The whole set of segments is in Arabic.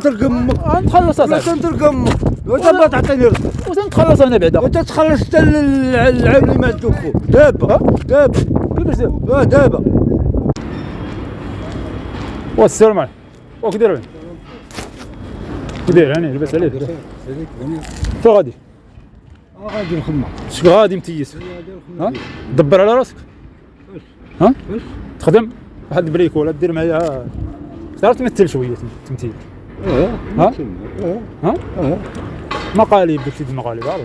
تنترقم نتخلص ولا اصاحبي تنترقم وانت تعطيني رزق وتنتخلص انا بعدا وانت تخلص حتى العام اللي ما تدوخو دابا كيفاش دابا دابا والسلام عليكم واش داير كدير يعني لبس عليه فين غادي غادي نخمم اش غادي متيس ها دبر على راسك ها تخدم واحد البريك ولا دير معايا تعرف تمثل شويه تمثيل ها ها مقالب داكشي ديال المقالب عارف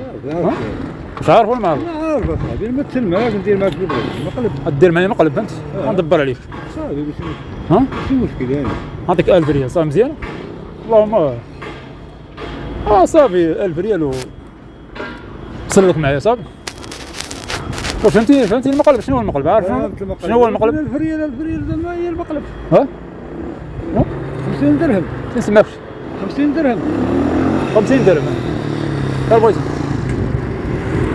واش عارف ولا ما عارف؟ عارف اصاحبي نمثل معاك ندير معاك اللي بغيت مقلب دير معايا مقلب فهمت غندبر عليك صافي ها ماشي مشكل يعني نعطيك 1000 ريال صافي مزيان اللهم صافي 1000 ريال و سلك معايا صافي واش فهمتي المقلب شنو هو المقلب عارف شنو هو المقلب 1000 ريال 1000 ريال زعما هي المقلب ها 50 درهم ما نسمعكش 50 درهم 50 درهم شحال بغيتي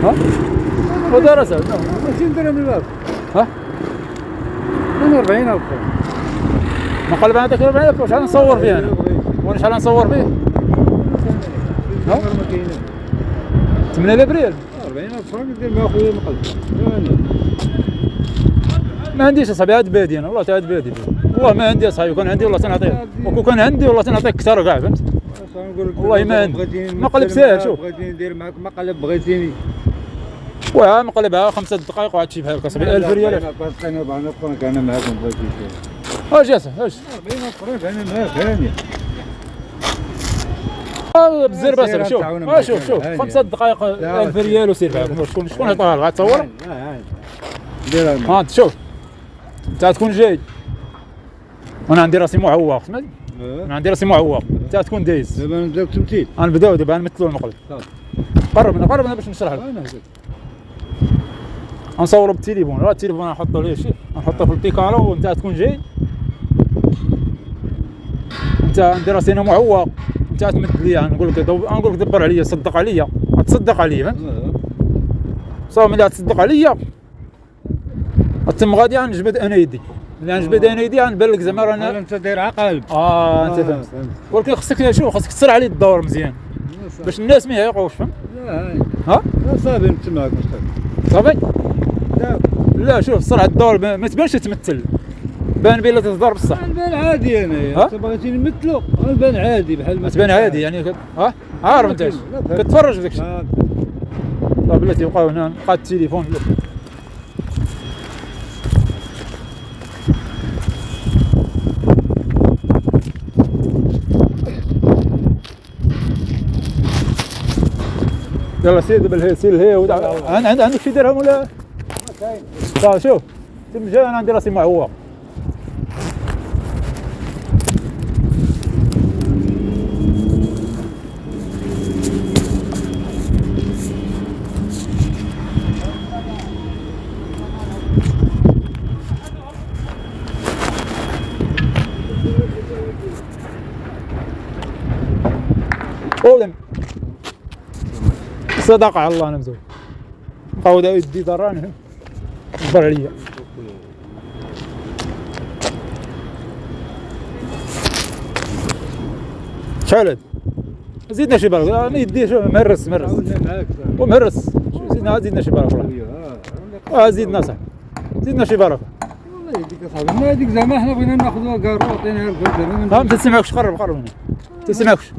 ها ودار اسهل 50 درهم الباب ها انا 40000 مقلب هذاك 40000 شحال نصور فيه انا وانا شحال نصور فيه ها ما كاينين 8000 ريال 40000 فرنك ندير مع خويا مقلب ما عنديش اصاحبي عاد بادي انا والله عاد بادي والله ما عندي اصاحبي كان عندي والله تنعطيك وكون كان عندي والله تنعطيك اكثر كاع فهمت والله ما عندي مقلب ساهل شوف بغيتيني ندير معاك مقلب بغيتيني واه مقلبها 5 دقائق وعاد شي بحال هكا صاحبي 1000 ريال انا 400 فرنك انا معاكم بغيتي اجي اش 40000 فرنك انا معاك هاني بالزربه صاحبي شوف شوف 5 دقائق 1000 ريال وسير بحالكم شكون عطاها لك غتصور ديرها ها شوف انت تكون جاي وانا عندي راسي معوق سمعتي انا عندي راسي معوق انت تكون دايز دابا نبداو التمثيل غنبداو دابا نمثلوا المقلب قربنا باش نشرح لك غنصوروا بالتليفون راه التليفون غنحطوا ليه شي غنحطوه في البيكالا وانت تكون جاي انت عندي راسي انا معوق انت تمد ليا نقول لك دبر عليا صدق عليا تصدق عليا فهمت صافي ملي تصدق عليا تم غادي غنجبد انا يدي ملي غنجبد انا يدي غنبان لك زعما رانا انت داير عقالب انت فهمت ولكن خصك تسر عليه الدور مزيان باش الناس ما يعيقوش فهمت ها صافي نتسمعك صافي لا شوف سرعة الدور ما تبانش تمثل بان بلا تهضر بصح نبان عادي انا انت بغيتي نمثلو نبان عادي بحال ما تبان عادي يعني عارف انت كتفرج في داكشي لا بلاتي بقاو هنا نلقى التليفون يلا سير دابا سير لهي عندك شي درهم ولا؟ صافي شوف تم جا انا عندي راسي معوق اولم صدقة على الله انا مزوج بقاو داو يدي ضراني دبر عليا شحال هاد زيدنا شي برك انا يدي شوف مهرس ومهرس زيدنا شي برك زيدنا صح زيدنا شي برك والله يديك اصاحبي ما هذيك زعما حنا بغينا ناخذوها كارو عطيناها لك زعما ما تسمعكش قرب هنا تسمعكش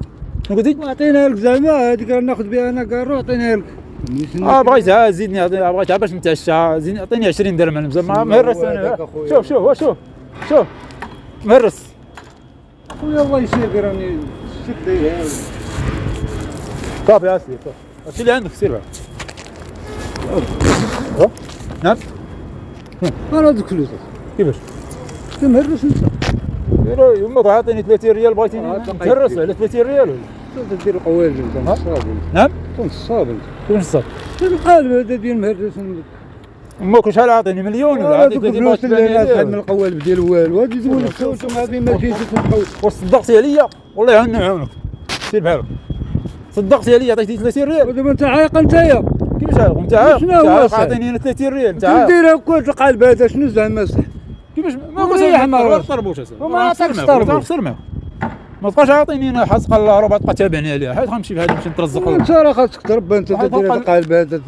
شنو قلتي؟ عطيناها لك زعما هذيك ناخذ بها انا كارو عطيناها لك بغيتها زيدني بغيتها باش نتعشى زيدني عطيني 20 درهم انا زعما مهرس انا شوف مهرس خويا الله يسير راني شد صافي اسير هادشي اللي عندك سير نعم انا دوك الفلوس كيفاش؟ تمهرس انت يمك عاطيني 30 ريال بغيتيني نتهرس على 30 ريال ولا دير القوالب انت الصابن نعم كون الصابن كيفاش الصاد؟ القالب هذا ديال المهرس امك شحال عاطيني مليون ولا عطيك الفلوس اللي ناس من القوالب ديال والو هادي زول الفلوس هذه ما جيتش تنقول واش صدقتي عليا والله يعاونك سير بحالك صدقتي عليا عطيتي 30 ريال ودابا انت عايق انتيا كيفاش عايق انت عايق عطيني انا 30 ريال انت عايق ديرها كوات القالب هذا شنو زعما صح كيفاش ما قلت لك طربوش وما عطاكش طربوش خسر معاه ما تبقاش عاطيني انا حاسق الله راه تبقى تابعني عليها، حيت غنمشي بهذا نمشي نترزق انت راه خاصك تربى، انت دير القالب هذا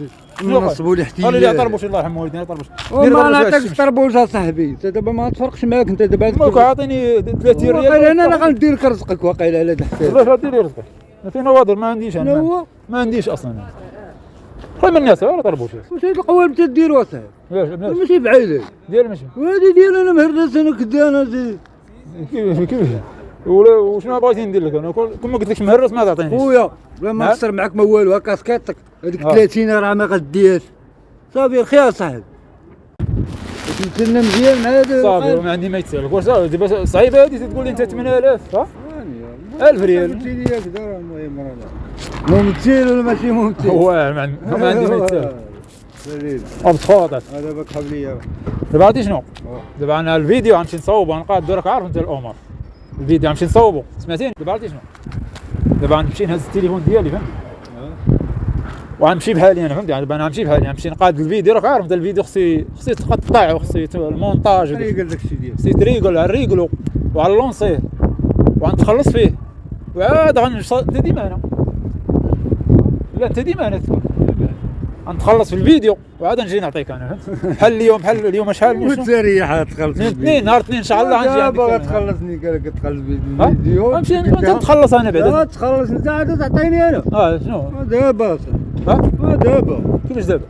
نصبوا لي حتى قال لي طربوش الله يرحم والدينا طربوش ما نعطيكش طربوش اصاحبي، انت دابا ما تفرقش معاك، انت دابا مالك عاطيني 30 ريال واقيلا انا راه غندير لك رزقك واقيلا على هذا الحساب. والله غادير رزقك فين نواضر ما عنديش شنو هو؟ ما عنديش اصلا خويا من الناس ولا طربوش واش هاد القوالب تديروا اصاحبي؟ ماشي بعيد دير ماشي هادي ديال انا مهرس انا كدا انا كيفاش ولا وشنو بغيتي ندير لك انا كل ما قلت لكش مهرس ما تعطينيش خويا بلا ما نخسر معاك ما والو، كاسكيطك هذيك 30 راه ما غديهاش صافي الخير صاحبي. تمثلنا مزيان مع هذا صافي ما عندي ما يتسالك واش دابا صعيبه هذه تقول لي انت 8000 ها 1000 ريال ممثل هكذا راه المهم راه ممثل ولا ماشي ممثل هو ما عندي ما يتسالك دليل بتخاطر هذا بك حبليه دابا عرفتي شنو دابا انا الفيديو غنمشي نصاوبو غنقاد راك عارف انت الامور الفيديو غنمشي نصاوبو سمعتيني دابا عرفتي شنو دابا غنمشي نهز التليفون ديالي فهمت وغنمشي بحالي انا فهمتي دابا انا غنمشي بحالي غنمشي نقاد الفيديو راك عارف انت الفيديو خصي تقطع وخصي المونتاج قال داك الشيء ديالك خصي تريقل غنريقلو وغنلونسيه وغنتخلص فيه وعاد غنمشي انت ديما هنا لا انت ديما هنا تكون غنتخلص في الفيديو وعاد نجي نعطيك انا فهمت بحال اليوم شحال من وتريح تخلص اثنين نهار اثنين ان شاء الله غنجي عندك باغي تخلصني قال لك تخلص الفيديو غنمشي انت تخلص انا بعدا تخلص انت عاد تعطيني انا شنو دابا ها دابا كيفاش دابا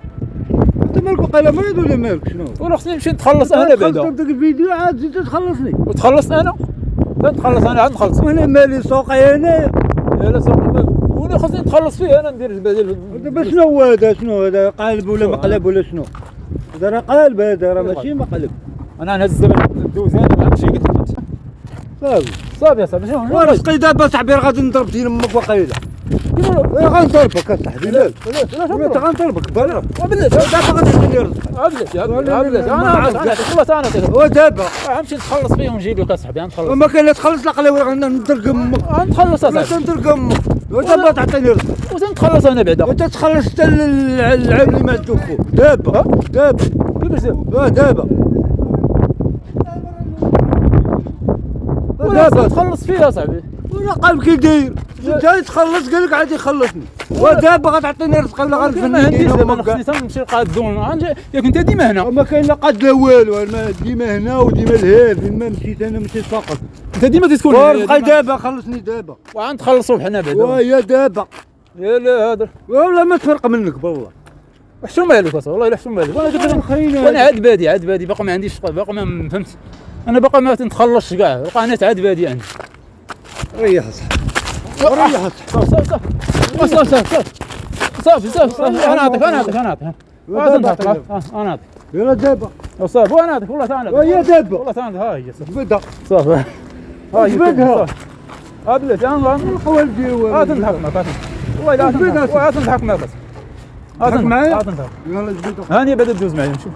انت مالك وقيلا مريض ولا مالك شنو ولا خصني نمشي نتخلص انا بعدا خلصت داك الفيديو عاد زيد تخلصني وتخلص انا نتخلص انا عاد نخلص وانا مالي سوقي انا لا سوق وانا خصني نتخلص فيه انا ندير بدل دابا شنو هو هذا شنو هذا قالب ولا مقلب ولا شنو هذا راه قالب هذا راه ماشي مقلب انا نهز دابا الدوز انا ما نمشي قلت لك صافي صافي شنو ورزقي دابا صاحبي راه غادي نضرب دين امك وقيله غنضربك اصاحبي لا انت غنضربك بلا دابا غتعطيني رزقك انا خلاص انا ودابا غنمشي نتخلص فيه ونجيب لك اصاحبي غنتخلص وما كان لا تخلص لا قلاوي غندرق امك غنتخلص اصاحبي غندرق امك ودابا تعطيني رزقك وتنتخلص انا بعدا وانت تخلص حتى العام اللي ما تدخل دابا كيفاش دابا تخلص فيه اصاحبي وانا قلب كي داير انت تخلص قال لك عاد يخلصني ودابا غتعطيني رزق ولا غنفني ما عنديش دابا خصني نمشي نقاد الدون ياك انت ديما هنا وما كاين لا قاد لا والو انا ديما هنا وديما الهاد فين ما مشيت انا مشيت فقط انت ديما تكون ورزقي دابا خلصني دابا وغنتخلصوا بحنا بعدا ويا دابا يا لا هذا ولا ما تفرق منك والله حشوم مالك اصاحبي والله الا حشوم مالك وانا عاد بادي باقي ما عنديش باقي ما فهمت انا باقي ما تنتخلصش كاع بقى انا عاد بادي عندي ريح اصاحبي ريح صافي انا نعطيك انا نعطيك يلا دابا صافي وانا نعطيك والله تعال ويا دابا والله تعال ها هي بدا صافي ها هي بدها بلاتي انا القوالب ديالو تنضحك معاك والله لا تنضحك معاك تضحك معايا تنضحك يلا جبدها هاني بدا تدوز معايا نشوف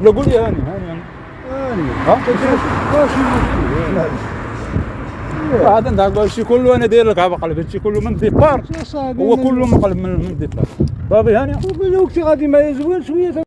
لا قول لي هاني ها هذا نضحك هادشي كله انا داير لك على قلب هادشي كله من ديبار هو كله من قلب من ديبار صافي هاني وقتي غادي معايا زوين شويه